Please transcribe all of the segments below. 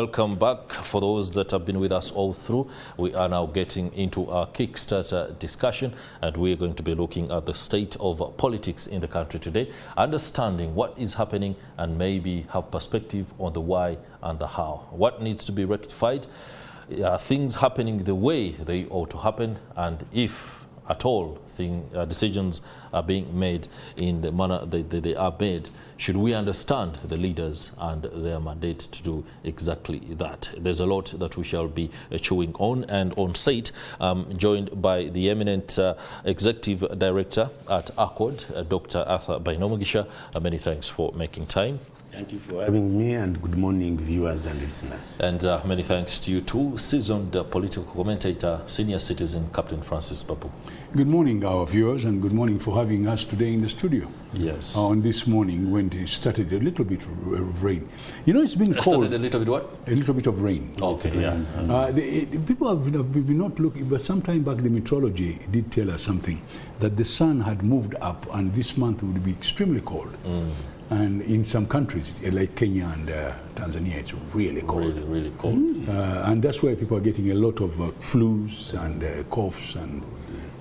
Welcome back. For those that have been with us all through, we are now getting into our Kickstarter discussion, and we are going to be looking at the state of politics in the country today, understanding what is happening and maybe have perspective on the why and the how. What needs to be rectified? Are things happening the way they ought to happen? And if at all decisions are being made in the manner they are made, should we understand the leaders and their mandate to do exactly that? There's a lot that we shall be chewing on, and on site, joined by the eminent Executive Director at ACORD, Dr. Arthur Bainomugisha. Many thanks for making time. Thank you for having me, and good morning, viewers and listeners. And many thanks to you too, seasoned political commentator, senior citizen, Captain Francis Babu. Good morning, our viewers, and good morning for having us today in the studio. Yes. On this morning when it started a little bit of rain. You know, it's been cold. Started a little bit what? A little bit of rain. Okay, yeah. People have been not looking, but sometime back the meteorology did tell us something, that the sun had moved up and this month would be extremely cold. And in some countries, like Kenya and Tanzania, it's really cold. Really, really cold. And that's why people are getting a lot of flus and coughs, and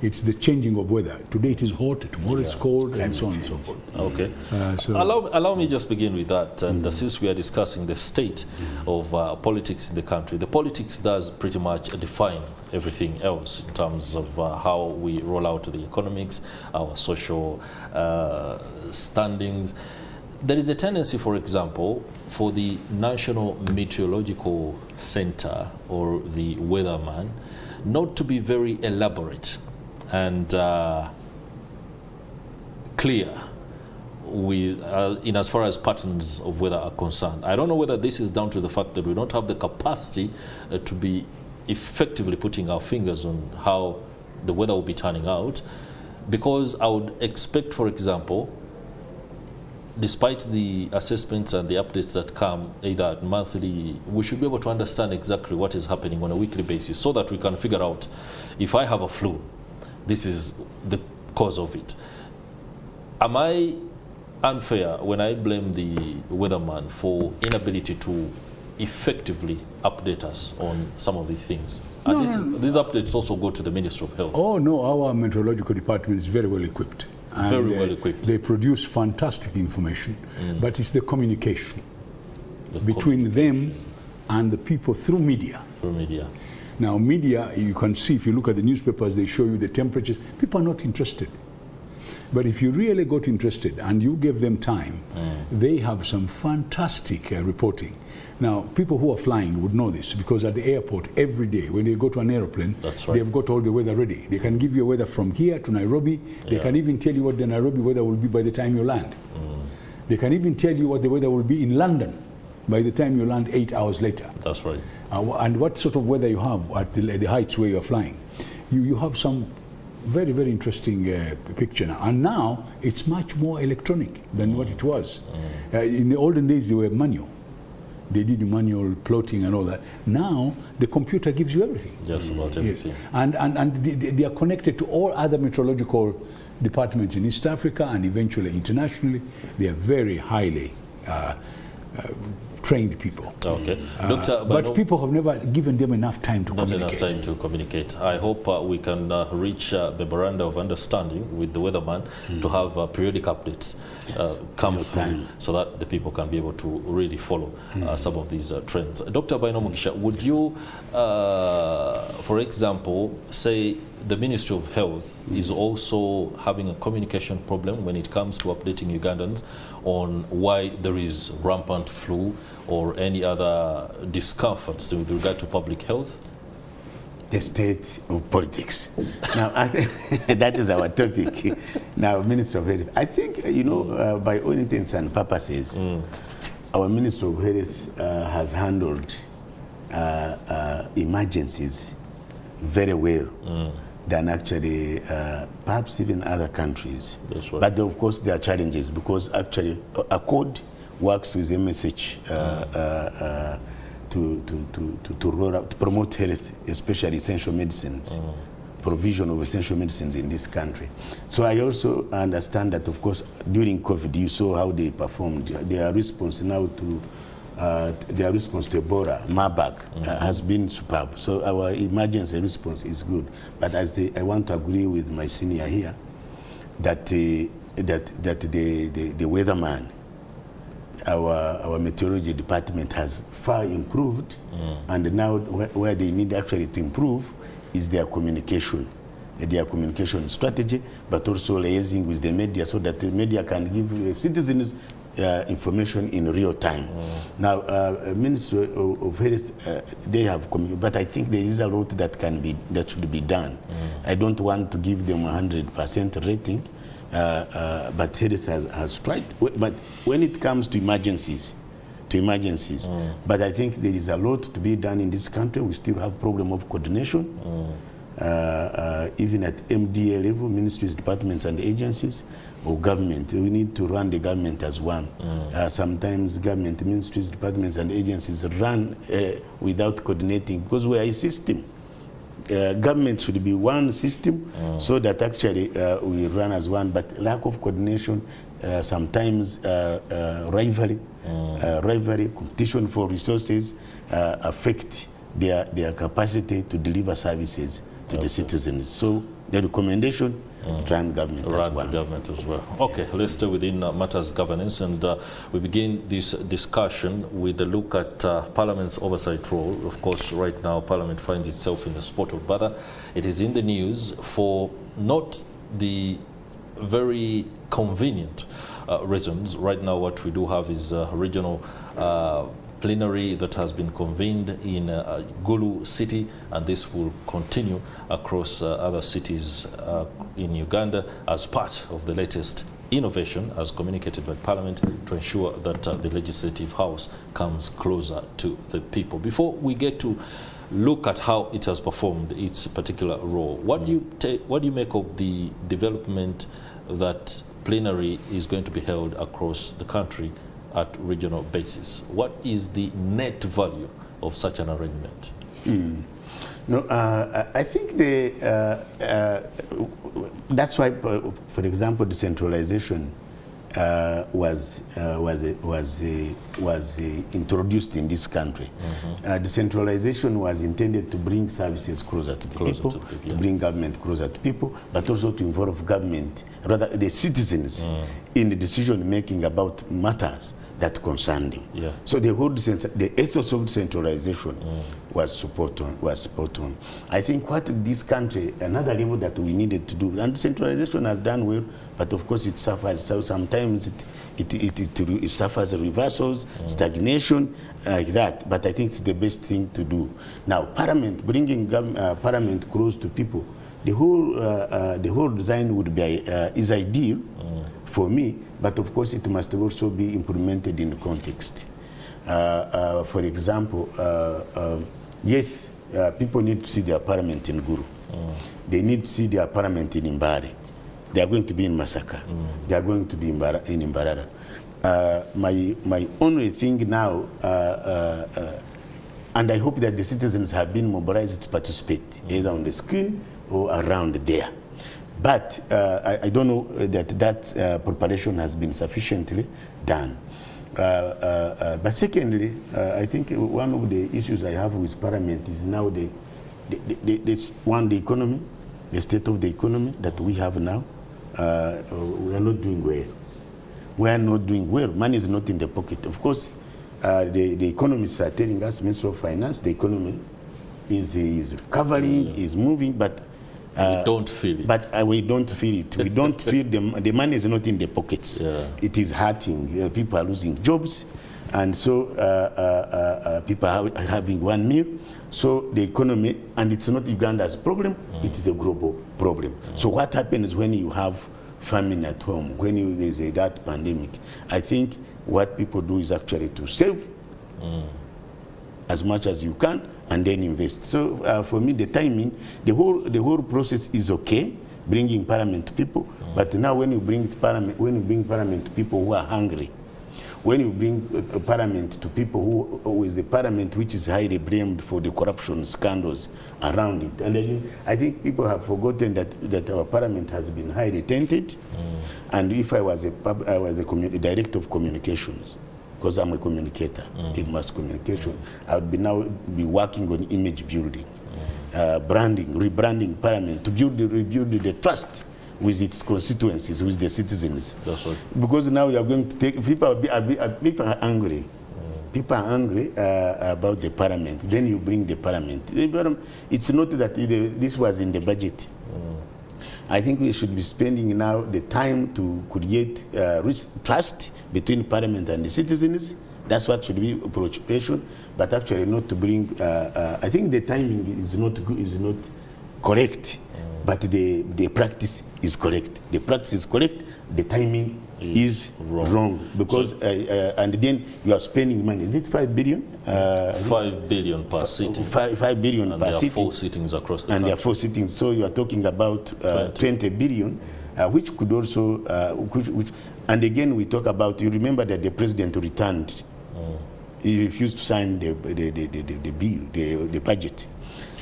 it's the changing of weather. Today it is hot, tomorrow it's cold, and so on and so forth. Okay. Allow me just begin with that. And since we are discussing the state of politics in the country, the politics does pretty much define everything else in terms of how we roll out the economics, our social standings. There is a tendency, for example, for the National Meteorological Center or the weatherman not to be very elaborate and clear with in as far as patterns of weather are concerned. I don't know whether this is down to the fact that we don't have the capacity to be effectively putting our fingers on how the weather will be turning out, because I would expect, for example, despite the assessments and the updates that come either monthly, we should be able to understand exactly what is happening on a weekly basis so that we can figure out, if I have a flu, this is the cause of it. Am I unfair when I blame the weatherman for inability to effectively update us on some of these things? And these updates also go to the Ministry of Health. Oh no, our meteorological department is very well equipped. And very well equipped. They produce fantastic information, but it's the communication between them and the people through media. Through media. Now, media, you can see, if you look at the newspapers, they show you the temperatures. People are not interested. But if you really got interested and you give them time, they have some fantastic reporting. Now, people who are flying would know this, because at the airport every day when they go to an aeroplane, they've got all the weather ready. They can give you weather from here to Nairobi. They can even tell you what the Nairobi weather will be by the time you land. They can even tell you what the weather will be in London by the time you land 8 hours later. That's right. And what sort of weather you have at the heights where you're flying. You have some very, very interesting picture now. And now it's much more electronic than what it was. In the olden days, they were manual. They did manual plotting and all that. Now, the computer gives you everything. Just about everything. Yes. And they are connected to all other meteorological departments in East Africa and eventually internationally. They are very highly trained people. Okay. But people have never given them enough time to communicate. Not enough time to communicate. I hope we can reach a memorandum of understanding with the weatherman to have periodic updates come through so that the people can be able to really follow some of these trends. Dr. Bainomugisha, would you, for example, say the Ministry of Health is also having a communication problem when it comes to updating Ugandans on why there is rampant flu or any other discomforts with regard to public health? The state of politics. Now, I think that is our topic. Now, Minister of Health, I think, you know, by all intents and purposes, our Minister of Health has handled emergencies very well. Than actually perhaps even other countries. That's right. But of course there are challenges, because actually ACORD works with MSH to roll out, to promote health, especially essential medicines, provision of essential medicines in this country. So I also understand that, of course, during COVID, you saw how they performed. Their response now to their response to Ebola, Marburg, has been superb. So our emergency response is good. But I want to agree with my senior here that the weatherman, our meteorology department has far improved, and now where they need actually to improve is their communication strategy, but also liaising with the media so that the media can give citizens information in real time. Now, Ministry of Health, they have communicated, but I think there is a lot that should be done. I don't want to give them 100% rating, but Health has tried. But when it comes to emergencies, but I think there is a lot to be done in this country. We still have problem of coordination. Even at MDA level, ministries, departments, and agencies, or government, we need to run the government as one. Sometimes government, ministries, departments, and agencies run without coordinating because we are a system. Government should be one system so that actually we run as one, but lack of coordination, sometimes rivalry, competition for resources affect their capacity to deliver services to the citizens. So the recommendation, run government as well. Okay, let's stay within matters governance, and we begin this discussion with a look at Parliament's oversight role. Of course, right now Parliament finds itself in a spot of bother. It is in the news for not the very convenient reasons. Right now what we do have is a regional plenary that has been convened in Gulu city, and this will continue across other cities in Uganda as part of the latest innovation as communicated by Parliament to ensure that the Legislative House comes closer to the people. Before we get to look at how it has performed its particular role, what do you make of the development that plenary is going to be held across the country at regional basis? What is the net value of such an arrangement? No, I think that's why, for example, decentralization was introduced in this country. Decentralization was intended to bring services closer to the people, to bring government closer to people, but also to involve government, rather the citizens, in the decision making about matters that concerned them. So the ethos of decentralization was spot on. I think what this country, another level that we needed to do, and decentralization has done well, but of course it suffers. So sometimes it suffers reversals, stagnation, like that. But I think it's the best thing to do. Now, Parliament, bringing Parliament close to people, the whole design would be is ideal for me, but of course it must also be implemented in context. For example, yes, people need to see their parliament in Guru. They need to see their parliament in Mbare. They are going to be in Masaka. They are going to be in Imbarara. My only thing now, and I hope that the citizens have been mobilized to participate, either on the screen or around there. But I don't know that preparation has been sufficiently done. But secondly, I think one of the issues I have with Parliament is now the economy, the state of the economy that we have now. We are not doing well. We are not doing well. Money is not in the pocket. Of course, the economists are telling us, Minister of Finance, the economy is recovering, is moving, but we don't feel it. But we don't feel it. We don't feel the money is not in the pockets. It is hurting. People are losing jobs, and so people are having one meal. So the economy, and it's not Uganda's problem, it is a global problem. So what happens when you have famine at home, when there's that pandemic? I think what people do is actually to save as much as you can, and then invest. So for me, the timing, the whole process is okay, bringing Parliament to people. But now, when you bring Parliament to people who are hungry, when you bring Parliament to people who is the Parliament which is highly blamed for the corruption scandals around it, and then I think people have forgotten that our Parliament has been highly tainted. And if I was a director of communications, because I'm a communicator, in mass communication. I would now be working on image building, branding, rebranding Parliament to rebuild the trust with its constituencies, with the citizens. That's right. Because now you are going to take, people are angry. People are angry about the Parliament. Then you bring the Parliament. It's not that this was in the budget. I think we should be spending now the time to create trust between Parliament and the citizens. That's what should be preoccupation, but actually not to bring. I think the timing is not good, is not correct, but the practice is correct. The practice is correct. The timing is wrong because and then you are spending money. Is it 5 billion? 5 billion per city. 5 billion per city. And there are 4 sittings across the country. And there are 4 sittings. So you are talking about 20 billion, which could also, and again we talk about, you remember that the president returned. He refused to sign the bill, the budget.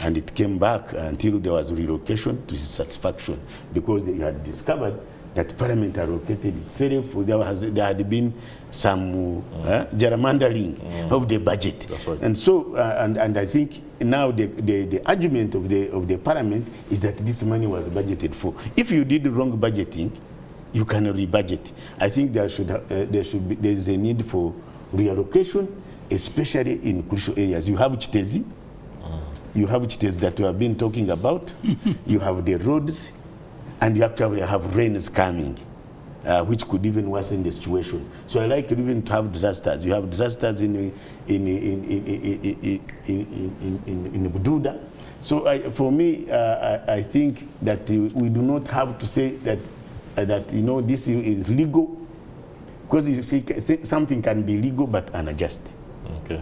And it came back until there was relocation to his satisfaction because they had discovered that Parliament allocated itself. There had been some gerrymandering of the budget. That's right. And so, and I think now the argument of the Parliament is that this money was budgeted for. If you did wrong budgeting, you can rebudget. I think there is a need for reallocation, especially in crucial areas. You have Chitezi. You have Chitezi that we have been talking about. You have the roads. And you actually have rains coming, which could even worsen the situation. So I like even to have disasters. You have disasters in Bududa. So for me, I think that we do not have to say that this is legal, because you see something can be legal but unjust. Okay.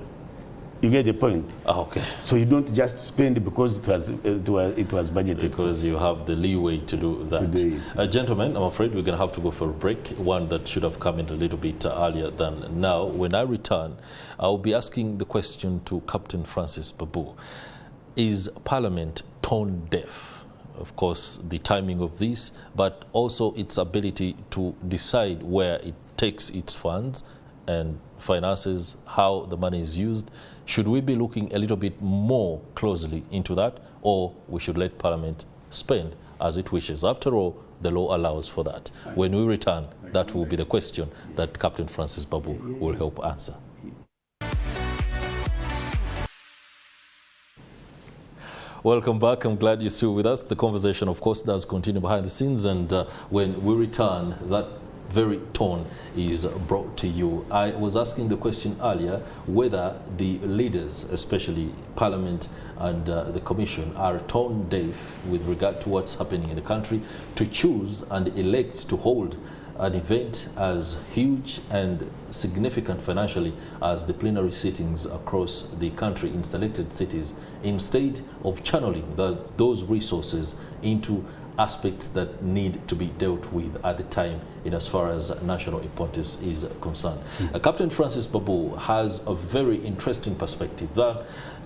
You get the point? Okay. So you don't just spend because it was budgeted. Because you have the leeway to do that. Gentlemen, I'm afraid we're going to have to go for a break, one that should have come in a little bit earlier than now. When I return, I'll be asking the question to Captain Francis Babu. Is Parliament tone deaf? Of course, the timing of this, but also its ability to decide where it takes its funds and finances, how the money is used. Should we be looking a little bit more closely into that, or we should let Parliament spend as it wishes? After all, the law allows for that. When we return, that will be the question that Captain Francis Babu will help answer. Welcome back. I'm glad you're still with us. The conversation, of course, does continue behind the scenes, and when we return, that very tone is brought to you. I was asking the question earlier whether the leaders, especially Parliament and the Commission, are tone deaf with regard to what's happening in the country to choose and elect to hold an event as huge and significant financially as the plenary sittings across the country in selected cities, instead of channeling those resources into aspects that need to be dealt with at the time in as far as national importance is concerned. Captain Francis Babu has a very interesting perspective that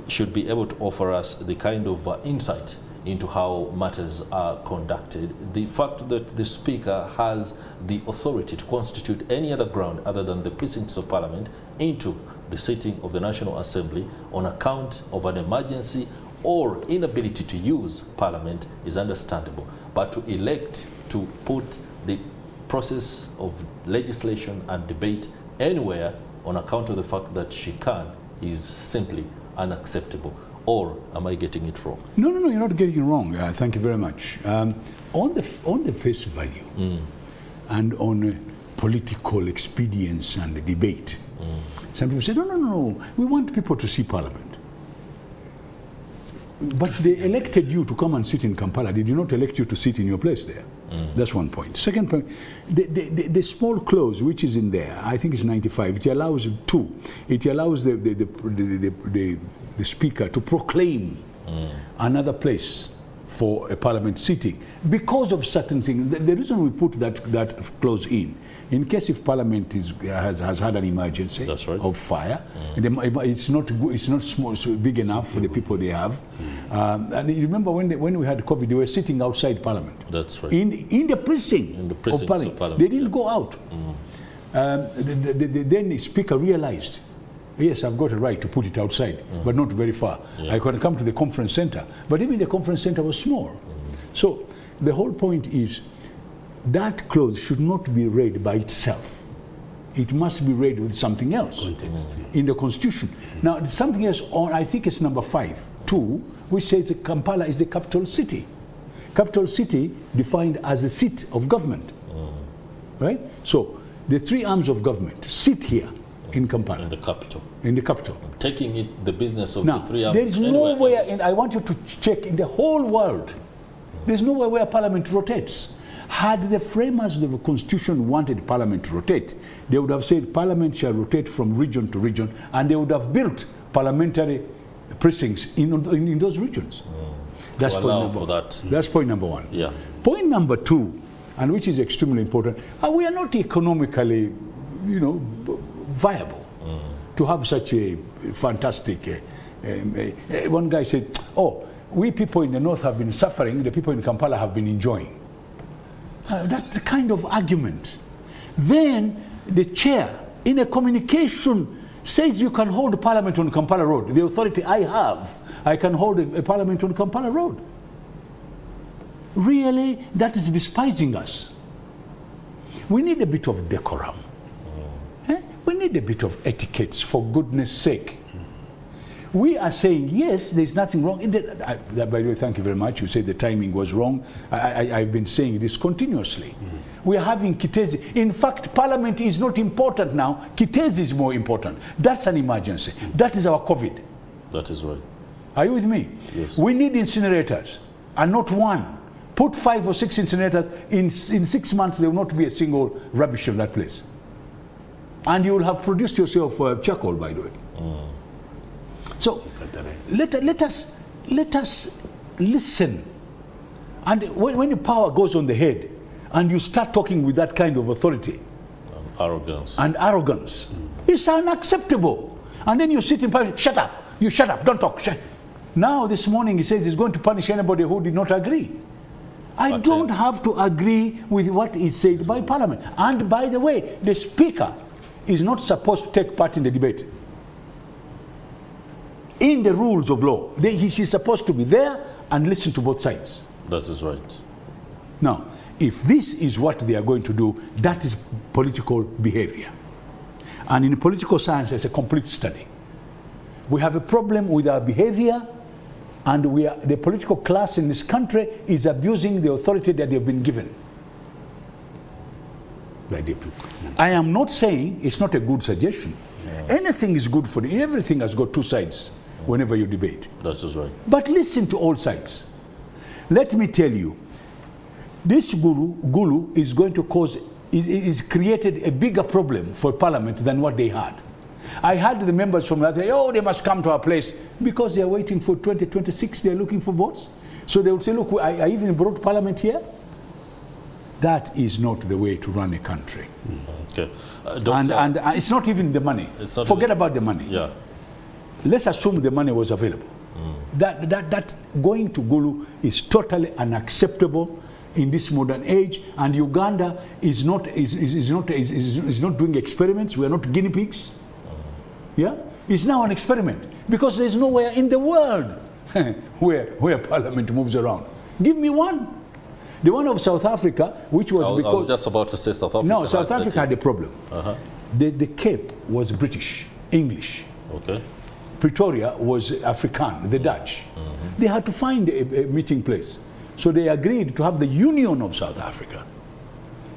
should be able to offer us the kind of insight into how matters are conducted. The fact that the Speaker has the authority to constitute any other ground other than the precincts of Parliament into the sitting of the National Assembly on account of an emergency or inability to use Parliament is understandable. But to elect to put the process of legislation and debate anywhere on account of the fact that she can is simply unacceptable. Or am I getting it wrong? No, you're not getting it wrong. Thank you very much. On the face value and on political expedience and debate, some people say, no, we want people to see Parliament. But they elected you to come and sit in Kampala. They did not elect you to sit in your place there. That's one point. Second point, the small clause which is in there, I think it's 95. It allows two. It allows the Speaker to proclaim another place for a Parliament sitting because of certain things. The reason we put that clause in case if Parliament has had an emergency of fire, it's not small, so big enough for the people they have. And you remember when we had COVID, they were sitting outside Parliament. That's right. In the precinct of Parliament. They didn't go out. Then the speaker realized, yes, I've got a right to put it outside, but not very far. Yeah. I can come to the conference center. But even the conference center was small. So the whole point is that clause should not be read by itself. It must be read with something else in the Constitution. Now, something else on, I think it's number 5.2, which says that Kampala is the capital city. Capital city defined as the seat of government. Right? So the 3 arms of government sit here in Kampala. In the capital. In the capital. Taking it, the business of Now, the 3 arms. there is nowhere, and I want you to check in the whole world, there's nowhere where Parliament rotates. Had the framers of the Constitution wanted Parliament to rotate, they would have said Parliament shall rotate from region to region, and they would have built parliamentary precincts in those regions. That's point number one. That's point number 1. Yeah. Point number 2, and which is extremely important, we are not economically, viable to have such a fantastic. One guy said, "Oh, we people in the north have been suffering; the people in Kampala have been enjoying." That's the kind of argument. Then the chair, in a communication, says you can hold Parliament on Kampala Road. The authority I have, I can hold a Parliament on Kampala Road. Really, that is despising us. We need a bit of decorum. We need a bit of etiquette, for goodness sake. We are saying, yes, there's nothing wrong. By the way, thank you very much. You said the timing was wrong. I've been saying this continuously. We are having Kitezi. In fact, Parliament is not important now. Kitezi is more important. That's an emergency. That is our COVID. That is right. Are you with me? Yes. We need incinerators, and not one. Put 5 or 6 incinerators. In 6 months, there will not be a single rubbish in that place. And you will have produced yourself charcoal, by the way. So let us listen. And when the power goes on the head, and you start talking with that kind of authority, arrogance, it's unacceptable. And then you sit in private, shut up, you shut up, don't talk. Now this morning he says he's going to punish anybody who did not agree. I don't have to agree with what is said by Parliament. And by the way, the Speaker is not supposed to take part in the debate. In the rules of law, she's supposed to be there and listen to both sides. That is right. Now, if this is what they are going to do, that is political behavior. And in political science, it's a complete study. We have a problem with our behavior, and the political class in this country is abusing the authority that they've been given. I am not saying it's not a good suggestion. Anything is good for you. Everything has got 2 sides whenever you debate. That's just right. But listen to all sides. Let me tell you, this Gulu is going to cause, is created a bigger problem for Parliament than what they had. I had the members from that say, oh, they must come to our place, because they are waiting for 2026, they are looking for votes. So they would say, look, I even brought Parliament here. That is not the way to run a country. Okay. And it's not even the money. Forget about the money. Yeah. Let's assume the money was available. That going to Gulu is totally unacceptable in this modern age, and Uganda is not doing experiments. We are not guinea pigs. Yeah, it's now an experiment, because there's nowhere in the world where Parliament moves around. Give me one. The one of South Africa, which was because... I was just about to say South Africa. No, South Africa had a problem. The Cape was British, English. Okay. Pretoria was Afrikaan, the Dutch. They had to find a meeting place. So they agreed to have the Union of South Africa.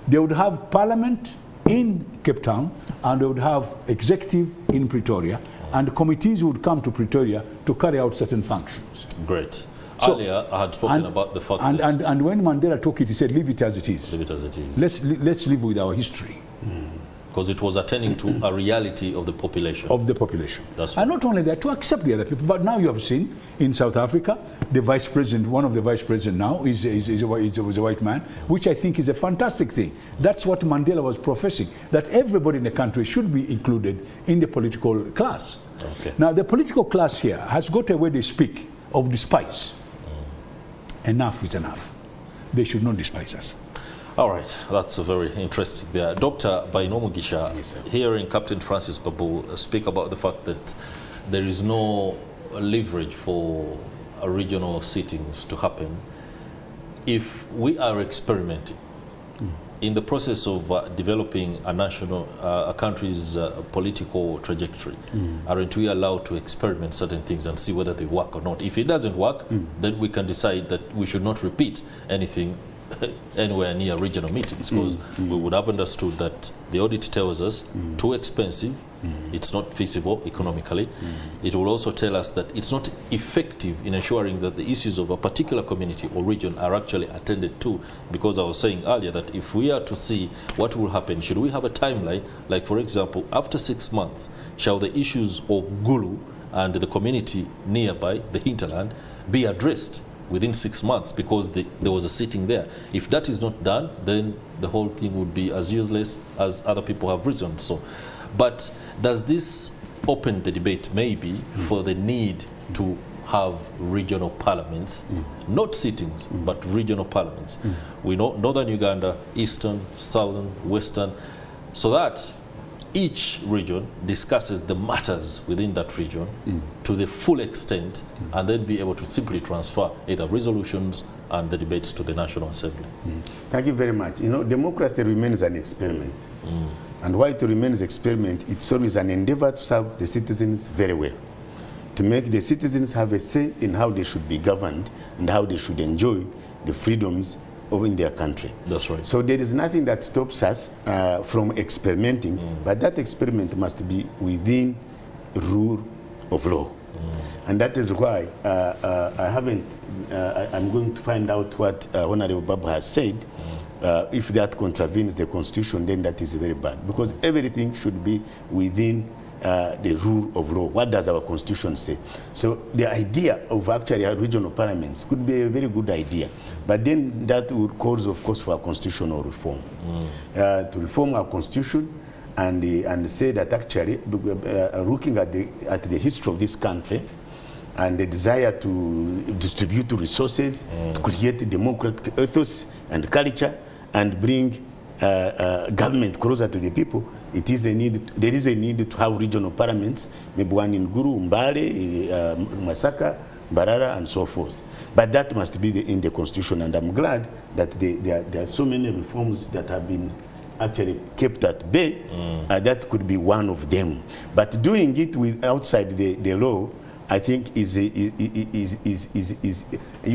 They would have Parliament in Cape Town, and they would have executive in Pretoria, and committees would come to Pretoria to carry out certain functions. Great. So, earlier, I had spoken about the fact that... And when Mandela took it, he said, leave it as it is. Leave it as it is. Let's live with our history. Because it was attending to a reality of the population. Of the population. That's right. And not only that, to accept the other people. But now you have seen, in South Africa, the vice president, one of the vice presidents now, is a white man, which I think is a fantastic thing. That's what Mandela was professing, that everybody in the country should be included in the political class. Okay. Now, the political class here has got a way they speak of despise. Enough is enough. They should not despise us. All right, that's very interesting there. Dr. Baino Mugisha, Yes, hearing Captain Francis Babu speak about the fact that there is no leverage for regional sittings to happen, if we are experimenting in the process of developing a country's political trajectory, aren't we allowed to experiment certain things and see whether they work or not? If it doesn't work, then we can decide that we should not repeat anything anywhere near regional meetings, because we would have understood that the audit tells us too expensive, it's not feasible economically. It will also tell us that it's not effective in ensuring that the issues of a particular community or region are actually attended to, because I was saying earlier that if we are to see what will happen, should we have a timeline, like for example, after 6 months, shall the issues of Gulu and the community nearby, the hinterland, be addressed within 6 months because there was a sitting there? If that is not done, then the whole thing would be as useless as other people have reasoned. So, but does this open the debate maybe for the need to have regional parliaments, not sittings, but regional parliaments? We know Northern Uganda, Eastern, Southern, Western, so that each region discusses the matters within that region to the full extent, and then be able to simply transfer either resolutions and the debates to the National Assembly. Thank you very much. You know, democracy remains an experiment. And why it remains an experiment, it's always an endeavor to serve the citizens very well, to make the citizens have a say in how they should be governed and how they should enjoy the freedoms in their country. That's right. So there is nothing that stops us from experimenting, but that experiment must be within rule of law. And that is why I'm going to find out what Honorable Babu has said. If that contravenes the Constitution, then that is very bad, because everything should be within the rule of law. What does our Constitution say? So the idea of actually regional parliaments could be a very good idea, but then that would cause, of course, for a constitutional reform. To reform our Constitution and say that actually, looking at the history of this country and the desire to distribute resources, to create democratic ethos and culture, and bring government closer to the people, there is a need to have regional parliaments, maybe one in Guru, Mbale, Masaka, Mbarara, and so forth. But that must be in the Constitution, and I'm glad that there are so many reforms that have been actually kept at bay. That could be one of them. But doing it outside the law, I think is you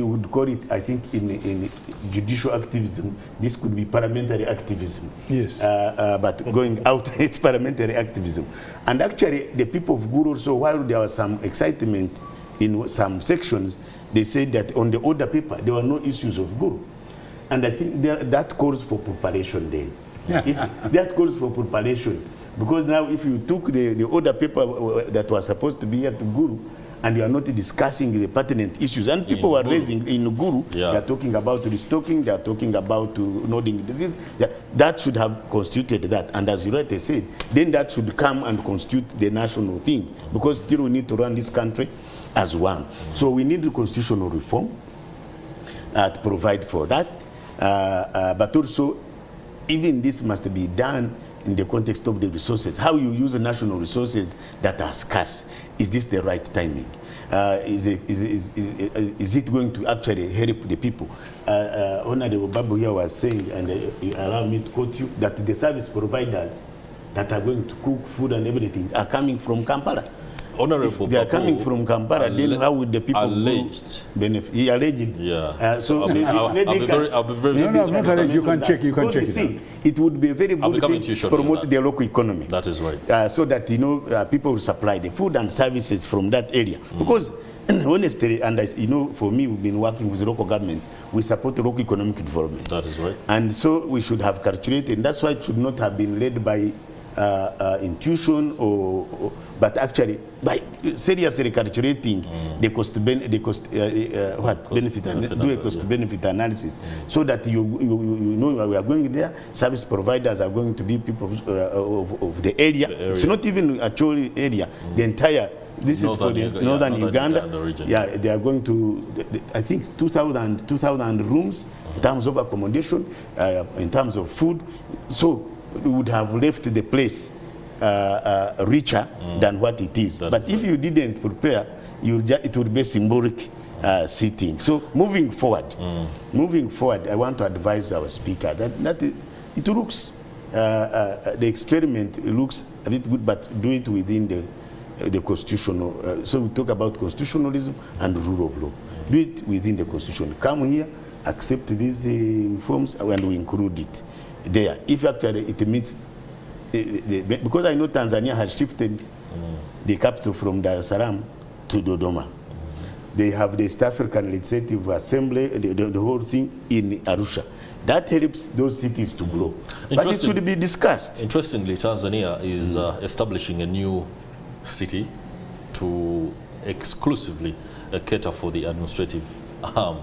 would call it, I think, in judicial activism, this could be parliamentary activism. Yes. But going out, it's parliamentary activism. And actually, the people of Guru also, while there was some excitement in some sections, they said that on the order paper, there were no issues of Guru. And I think that calls for preparation then. That calls for preparation. Because now if you took the order paper that was supposed to be at Guru, and you are not discussing the pertinent issues, and people were raising in Guru, they are talking about restocking, they are talking about nodding disease, that should have constituted that. And as you rightly said, then that should come and constitute the national thing, because still we need to run this country as one. So we need the constitutional reform to provide for that, but also even this must be done in the context of the resources. How you use the national resources that are scarce. Is this the right timing? Is it going to actually help the people? Honorable Babu here was saying, and allow me to quote you, that the service providers that are going to cook food and everything are coming from Kampala. Honorable If they are coming from Kampala, then how would the people benefit? He alleged. Yeah. So maybe I'll be very No, not alleged. You can check. You can check it. It would be a very good thing to promote the local economy. That is right. So that people will supply the food and services from that area. Because honestly, and for me, we've been working with local governments. We support local economic development. That is right. And so we should have calculated. And that's why it should not have been led by intuition, but actually by seriously calculating the benefit do a cost benefit analysis, so that you know we are going there. Service providers are going to be people of the area. It's not even actually area, the entire This is for the northern Uganda region. Yeah, they are going to, I think, 2,000 rooms in terms of accommodation, in terms of food. So we would have left the place richer than what it is. But if you didn't prepare, it would be symbolic sitting. So moving forward, I want to advise our speaker that it looks, the experiment looks a bit good, but do it within the constitutional. So we talk about constitutionalism and rule of law. Do it within the constitution. Come here, accept these reforms, and we include it there. If actually it meets, because I know Tanzania has shifted the capital from Dar es Salaam to Dodoma. They have the East African Legislative Assembly, the whole thing in Arusha. That helps those cities to grow. But it should be discussed. Interestingly, Tanzania is establishing a new city to exclusively cater for the administrative arm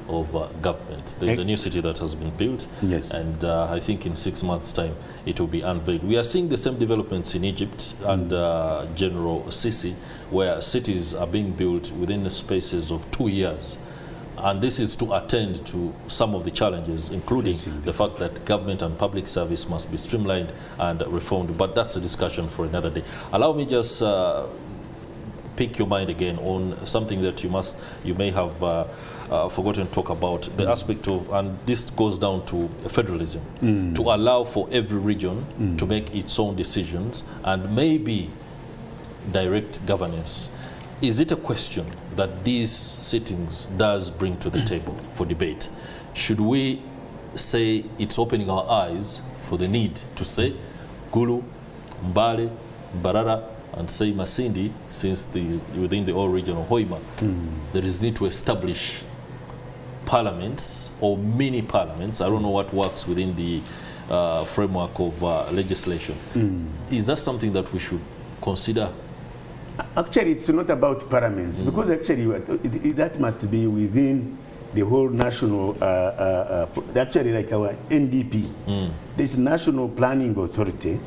of government. There's a new city that has been built, yes, and I think in 6 months' time it will be unveiled. We are seeing the same developments in Egypt under General Sisi, where cities are being built within the spaces of 2 years. And this is to attend to some of the challenges, including the fact that government and public service must be streamlined and reformed. But that's a discussion for another day. Allow me just pick your mind again on something that you may have forgotten to talk about, the aspect of, and this goes down to federalism, to allow for every region to make its own decisions and maybe direct governance. Is it a question that these sittings does bring to the table for debate? Should we say it's opening our eyes for the need to say Gulu, Mbale, Mbarara, and say Masindi, since within the whole region of Hoima, there is need to establish parliaments or mini parliaments? I don't know what works within the framework of legislation. Is that something that we should consider? Actually, it's not about parliaments, because actually that must be within the whole national, actually like our NDP. There's National Planning Authority,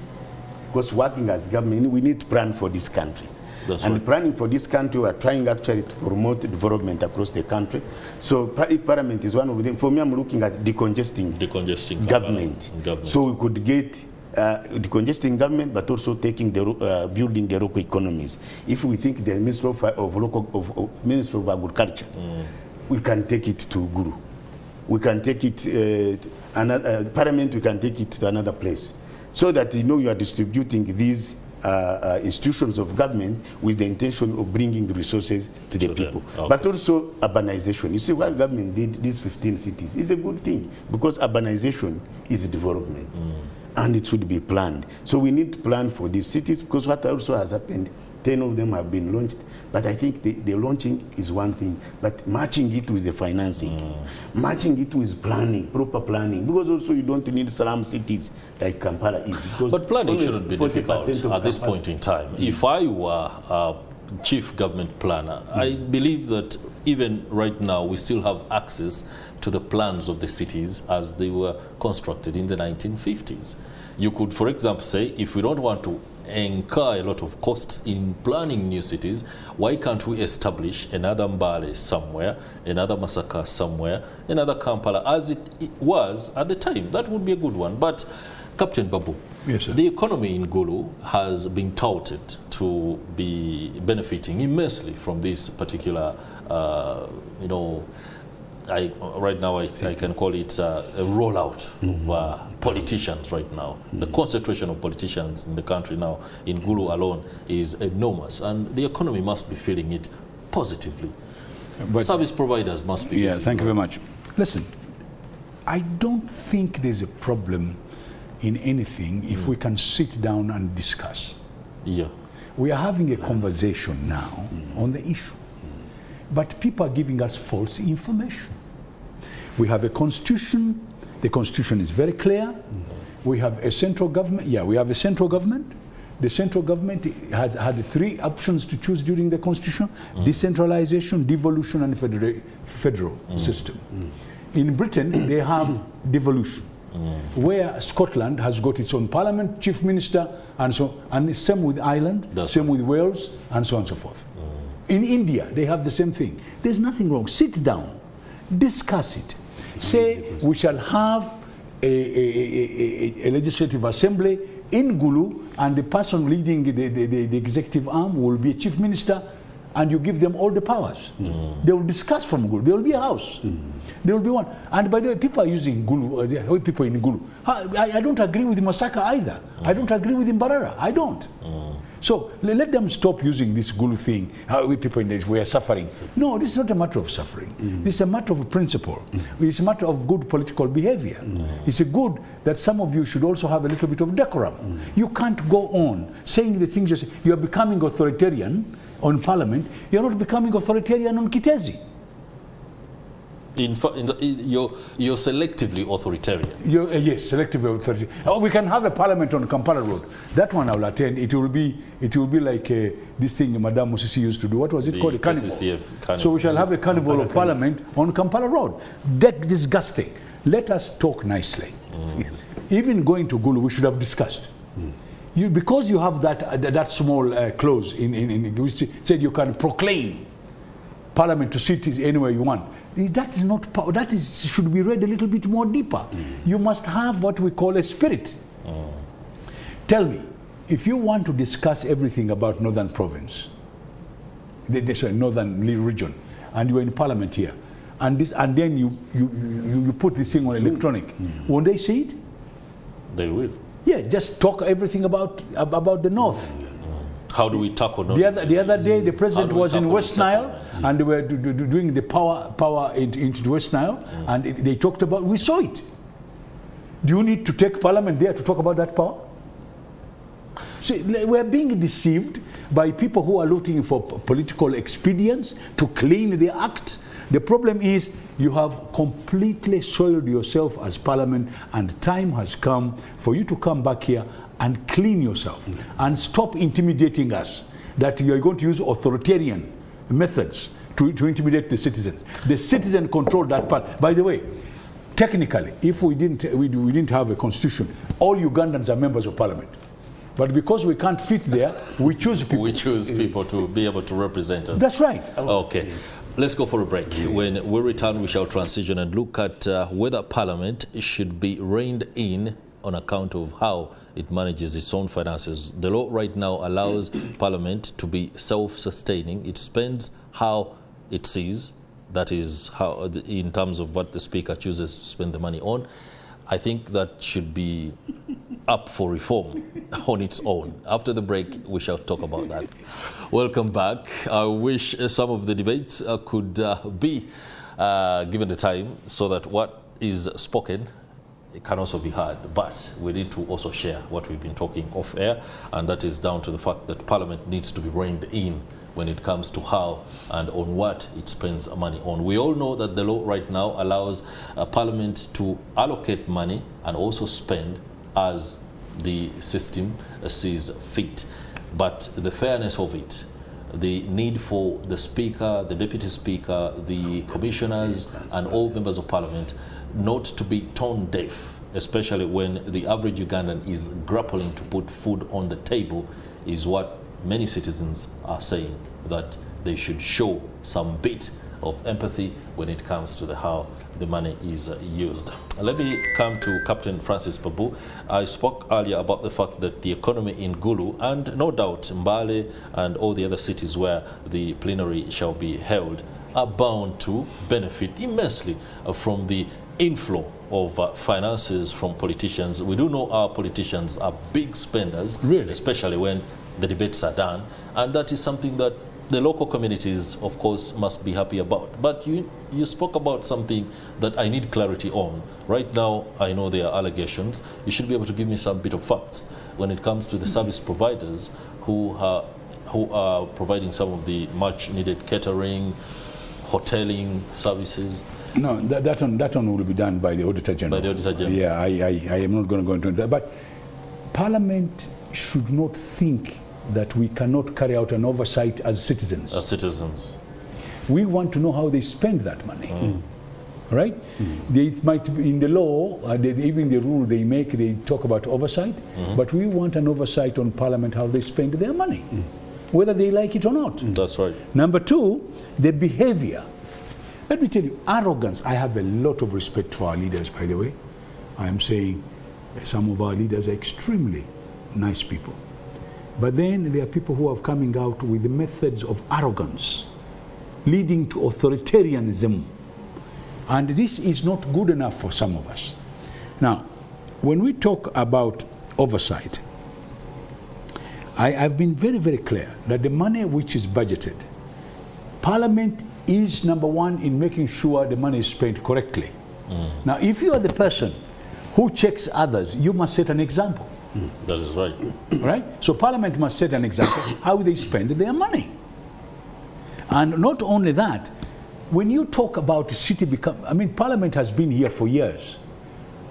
because working as government, we need to plan for this country. And planning for this country, we are trying actually to promote development across the country. So if parliament is one of them, for me, I'm looking at decongesting government. So we could get decongesting government, but also taking the building the local economies. If we think the Minister of Agriculture, we can take it to Guru. We can take it to another Parliament. We can take it to another place, so that you are distributing these institutions of government with the intention of bringing resources to the people. But also urbanization. You see, what government did, these 15 cities, is a good thing, because urbanization is development. And it should be planned. So we need to plan for these cities, because what also has happened, 10 of them have been launched, but I think the launching is one thing, but matching it with the financing, matching it with planning, proper planning, because also you don't need slum cities like Kampala is. But planning shouldn't be difficult at this point in time. If I were a chief government planner, I believe that even right now we still have access to the plans of the cities as they were constructed in the 1950s. You could, for example, say, if we don't want to incur a lot of costs in planning new cities, why can't we establish another Mbale somewhere, another Masaka somewhere, another Kampala, as it was at the time? That would be a good one. But Captain Babu, yes, sir, the economy in Gulu has been touted to be benefiting immensely from this particular, right now I can call it a rollout of politicians right now. The concentration of politicians in the country now, in Gulu alone, is enormous. And the economy must be feeling it positively. But service providers must be. Yeah, thank you very much. Listen, I don't think there's a problem in anything if we can sit down and discuss. Yeah. We are having a conversation now on the issue. But people are giving us false information. We have a constitution. The constitution is very clear. We have a central government. Yeah, we have a central government. The central government had 3 options to choose during the constitution: decentralization, devolution, and federal system. In Britain, they have devolution. where Scotland has got its own parliament, chief minister, and so, and same with Ireland, same with Wales, and so on and so forth. In India, they have the same thing. There's nothing wrong. Sit down, discuss it. Say we shall have a legislative assembly in Gulu, and the person leading the executive arm will be a chief minister, and you give them all the powers. They will discuss from Gulu. There will be a house. There will be one. And by the way, people are using Gulu, people in Gulu. I don't agree with Masaka either. I don't agree with Mbarara. I don't. So let them stop using this Gulu thing. We people in this, we are suffering. No, this is not a matter of suffering. This is a matter of principle. It's a matter of good political behavior. It's a good that some of you should also have a little bit of decorum. You can't go on saying the things you are becoming authoritarian on Parliament. You're not becoming authoritarian on Kitezi. You're selectively authoritarian. Yes, selectively authoritarian. Oh, we can have a parliament on Kampala Road. That one I will attend. It will be like this thing Madame Musisi used to do. What was it called? A carnival. Carnival. So we shall have a carnival of parliament on Kampala Road. That's disgusting. Let us talk nicely. Even going to Gulu, we should have discussed. Because you have that small clause in which said you can proclaim parliament to sit anywhere you want. That is not power. That should be read a little bit more deeper. You must have what we call a spirit. Tell me, if you want to discuss everything about Northern Province, Northern region, and you are in Parliament here, and then you put this thing on electronic, won't they see it? They will. Yeah, just talk everything about the North. How do we tackle the other day, the president was in West Nile, and they were doing the power into West Nile, and they talked about, we saw it. Do you need to take Parliament there to talk about that power? See, we're being deceived by people who are looking for political expedience to clean the act. The problem is you have completely soiled yourself as Parliament, and time has come for you to come back here and clean yourself and stop intimidating us that you are going to use authoritarian methods to intimidate the citizens. The citizen controlled that part. By the way, technically, if we didn't have a constitution, all Ugandans are members of Parliament. But because we can't fit there, we choose people. We choose people to be able to represent us. That's right. Okay. Let's go for a break. When we return, we shall transition and look at whether Parliament should be reined in on account of how it manages its own finances. The law right now allows Parliament to be self-sustaining. It spends how it sees. That is how, in terms of what the Speaker chooses to spend the money on. I think that should be up for reform on its own. After the break, we shall talk about that. Welcome back. I wish some of the debates could be given the time so that what is spoken it can also be heard, but we need to also share what we've been talking off air, and that is down to the fact that Parliament needs to be reined in when it comes to how and on what it spends money on. We all know that the law right now allows Parliament to allocate money and also spend as the system sees fit. But the fairness of it, the need for the Speaker, the Deputy Speaker, the Commissioners and all members of Parliament not to be tone deaf, especially when the average Ugandan is grappling to put food on the table, is what many citizens are saying, that they should show some bit of empathy when it comes to how the money is used. Let me come to Captain Francis Babu. I spoke earlier about the fact that the economy in Gulu, and no doubt Mbale and all the other cities where the plenary shall be held, are bound to benefit immensely from the inflow of finances from politicians. We do know our politicians are big spenders, really, especially when the debates are done, and that is something that the local communities, of course, must be happy about. But you spoke about something that I need clarity on. Right now, I know there are allegations. You should be able to give me some bit of facts when it comes to the service providers who are providing some of the much-needed catering, hoteling services. No, that one will be done by the Auditor General. By the Auditor General. Yeah, I am not going to go into that. But Parliament should not think that we cannot carry out an oversight as citizens. As citizens. We want to know how they spend that money. right? It might be in the law, even the rule they make, they talk about oversight, but we want an oversight on Parliament, how they spend their money, whether they like it or not. That's right. Number two, the behavior. Let me tell you, arrogance. I have a lot of respect for our leaders, by the way. I am saying some of our leaders are extremely nice people. But then there are people who are coming out with the methods of arrogance, leading to authoritarianism. And this is not good enough for some of us. Now, when we talk about oversight, I've been very, very clear that the money which is budgeted, Parliament is number one in making sure the money is spent correctly. Now, if you are the person who checks others, you must set an example. That is right. Right? So Parliament must set an example how they spend their money. And not only that, when you talk about the city Parliament has been here for years.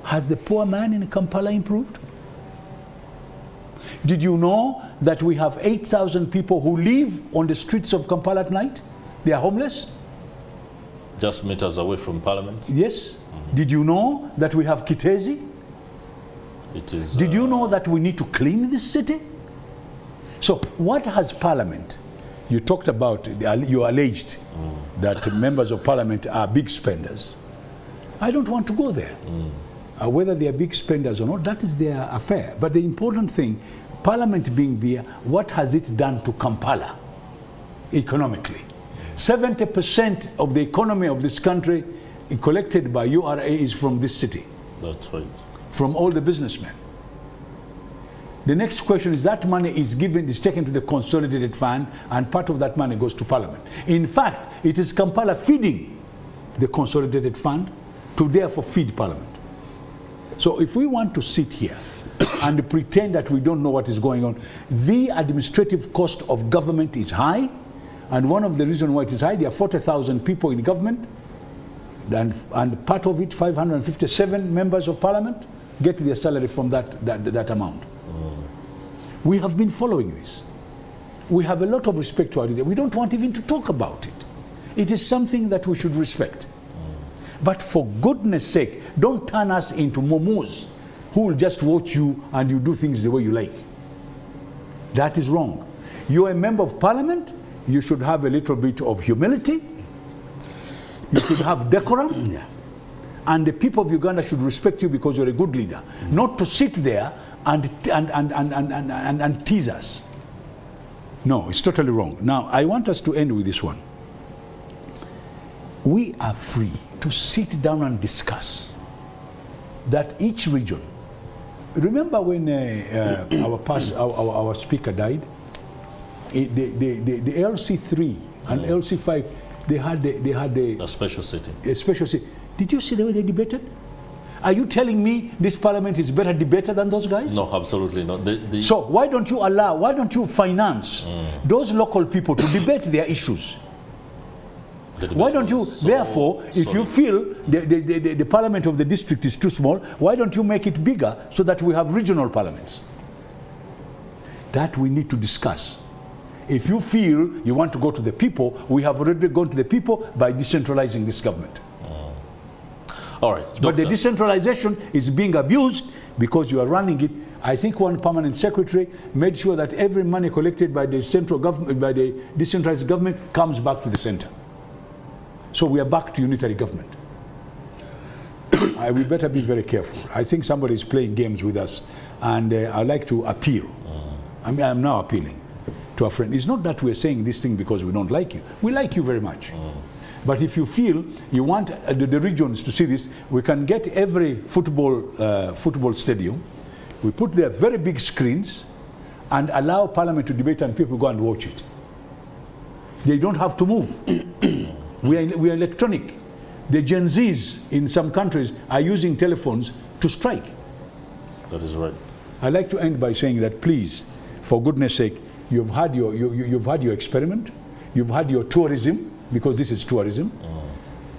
Has the poor man in Kampala improved? Did you know that we have 8,000 people who live on the streets of Kampala at night? They are homeless? Just meters away from Parliament? Yes. Did you know that we have Kitezi? It is. Did you know that we need to clean this city? So what has Parliament? You talked about, you alleged that members of Parliament are big spenders. I don't want to go there. Whether they are big spenders or not, that is their affair. But the important thing, Parliament being there, what has it done to Kampala economically? 70% of the economy of this country collected by URA is from this city. That's right. From all the businessmen. The next question is that money is taken to the consolidated fund, and part of that money goes to Parliament. In fact, it is Kampala feeding the consolidated fund to therefore feed Parliament. So if we want to sit here and pretend that we don't know what is going on, the administrative cost of government is high, and one of the reasons why it is high, there are 40,000 people in government, and part of it, 557 members of Parliament, get their salary from that amount. We have been following this. We have a lot of respect to our leader. We don't want even to talk about it. It is something that we should respect. But for goodness sake, don't turn us into momos who will just watch you and you do things the way you like. That is wrong. You're a member of Parliament. You should have a little bit of humility. You should have decorum. Yeah. And the people of Uganda should respect you because you're a good leader. Not to sit there and tease us. No, it's totally wrong. Now, I want us to end with this one. We are free to sit down and discuss that each region. Remember when our speaker died? The LC3 and LC5, they had a special sitting. A special sitting. Did you see the way they debated? Are you telling me this Parliament is better debater than those guys? No, absolutely not. So why don't you finance those local people to debate their issues? Why don't you, therefore, if you feel the Parliament of the district is too small, why don't you make it bigger so that we have regional parliaments? That we need to discuss. If you feel you want to go to the people, we have already gone to the people by decentralizing this government. All right, but the decentralization is being abused because you are running it. I think one permanent secretary made sure that every money collected by the central government, by the decentralized government, comes back to the center. So we are back to unitary government. We better be very careful. I think somebody is playing games with us, and I'd like to appeal. I mean, I'm now appealing to a friend. It's not that we're saying this thing because we don't like you. We like you very much. But if you feel you want the regions to see this, we can get every football stadium. We put there very big screens and allow Parliament to debate and people go and watch it. They don't have to move. We are electronic. The Gen Zs in some countries are using telephones to strike. That is right. I'd like to end by saying that, please, for goodness sake, you've had your experiment, you've had your tourism, because this is tourism.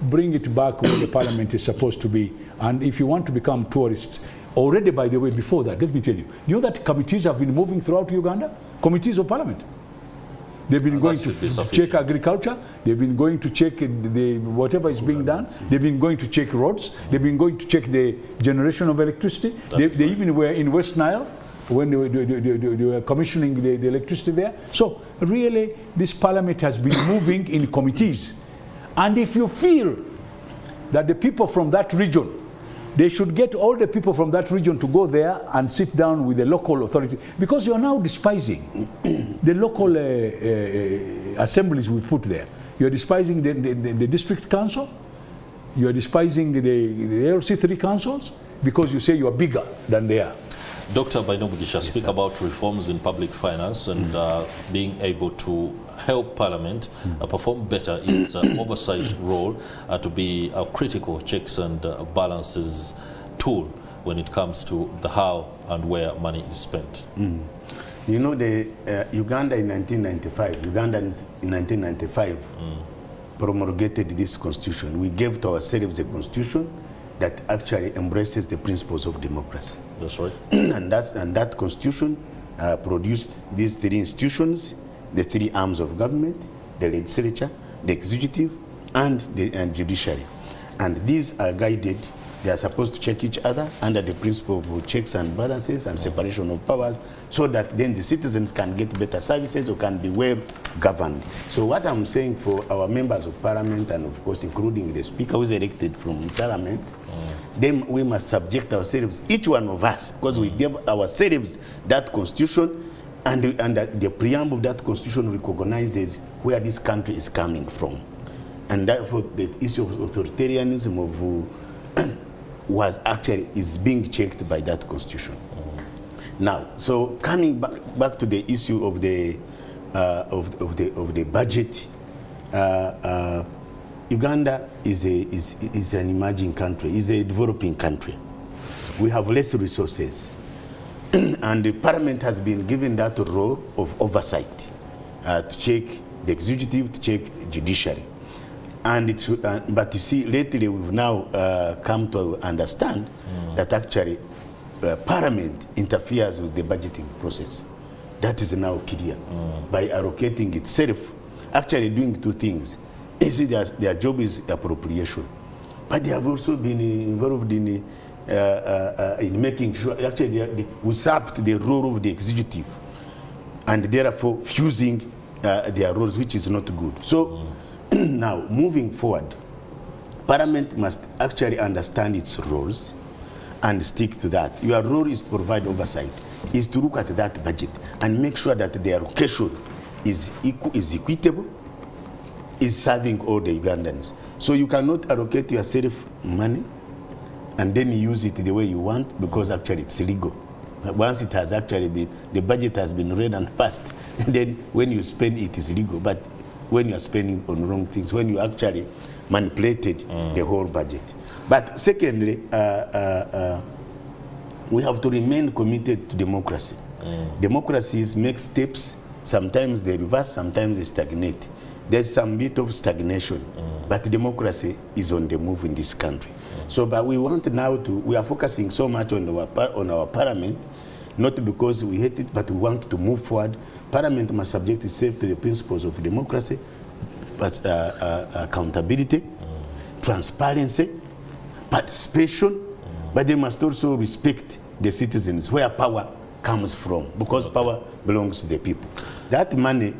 Bring it back where the Parliament is supposed to be. And if you want to become tourists, already, by the way, before that, let me tell you, you know that committees have been moving throughout Uganda? Committees of Parliament. They've been going to check agriculture. They've been going to check whatever is being done. They've been going to check roads. They've been going to check the generation of electricity. They even were in West Nile when they were commissioning the electricity there. So really, this parliament has been moving in committees. And if you feel that the people from that region, they should get all the people from that region to go there and sit down with the local authority, because you are now despising the local assemblies we put there. You are despising the district council. You are despising the LC3 councils because you say you are bigger than they are. Dr. Bainomugisha, speak about reforms in public finance and being able to help Parliament perform better its oversight role to be a critical checks and balances tool when it comes to the how and where money is spent. You know, Uganda in 1995, Ugandans in 1995 promulgated this constitution. We gave to ourselves a constitution that actually embraces the principles of democracy. That's right. and that constitution produced these three institutions, the three arms of government, the legislature, the executive, and the judiciary. And these are guided, they are supposed to check each other under the principle of checks and balances and separation of powers, so that then the citizens can get better services or can be well governed. So what I'm saying for our members of parliament, and of course including the speaker who is elected from parliament, then we must subject ourselves, each one of us, because we gave ourselves that constitution, and the preamble of that constitution recognizes where this country is coming from. And therefore the issue of authoritarianism is being checked by that constitution. Now, so coming back to the issue of the budget, Uganda is an emerging country, is a developing country. We have less resources, and the parliament has been given that role of oversight to check the executive, to check the judiciary. And but you see, lately we've now come to understand that actually Parliament interferes with the budgeting process. That is now clear by allocating itself, actually doing two things. You see, their job is appropriation, but they have also been involved in making sure actually they usurped the role of the executive, and therefore fusing their roles, which is not good. So. Now, moving forward, Parliament must actually understand its roles and stick to that. Your role is to provide oversight, is to look at that budget and make sure that the allocation is equitable, is serving all the Ugandans. So you cannot allocate yourself money and then use it the way you want, because actually it's illegal. Once it has actually been, the budget has been read and passed, and then when you spend it is legal. But when you are spending on wrong things, when you actually manipulated the whole budget. But secondly, we have to remain committed to democracy. Democracies make steps, sometimes they reverse, sometimes they stagnate. There's some bit of stagnation, but democracy is on the move in this country. So, but we want now we are focusing so much on our parliament, not because we hate it, but we want to move forward. Parliament must subject itself to the principles of democracy, but accountability, transparency, participation, but they must also respect the citizens, where power comes from, because power belongs to the people. That money,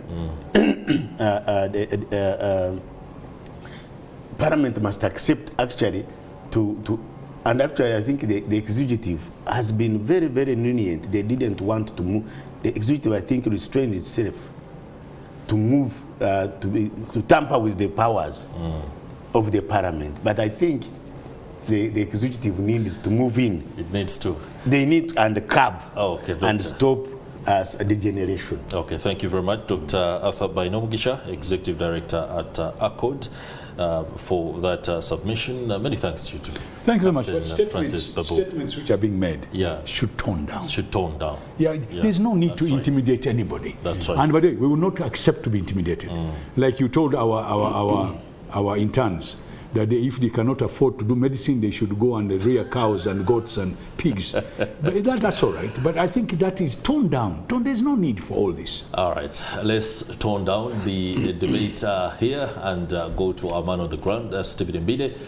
Parliament must accept actually and actually I think the executive has been very, very lenient. They didn't want to move. The executive, I think, restrained itself to move, to tamper with the powers of the Parliament. But I think the executive needs to move in. It needs to. They need and curb and stop degeneration. Okay, thank you very much, Dr. Arthur Bainomugisha, Executive Director at ACORD, for that submission. Many thanks to you too. Thank you so much. But statements which are being made should tone down. Should tone down. There's no need to intimidate anybody. That's right. And by the way, we will not accept to be intimidated. Like you told our interns, that if they cannot afford to do medicine, they should go and rear cows and goats and pigs. But that's all right. But I think that is toned down. There's no need for all this. All right, let's tone down the debate here and go to our man on the ground, Stephen Mbide.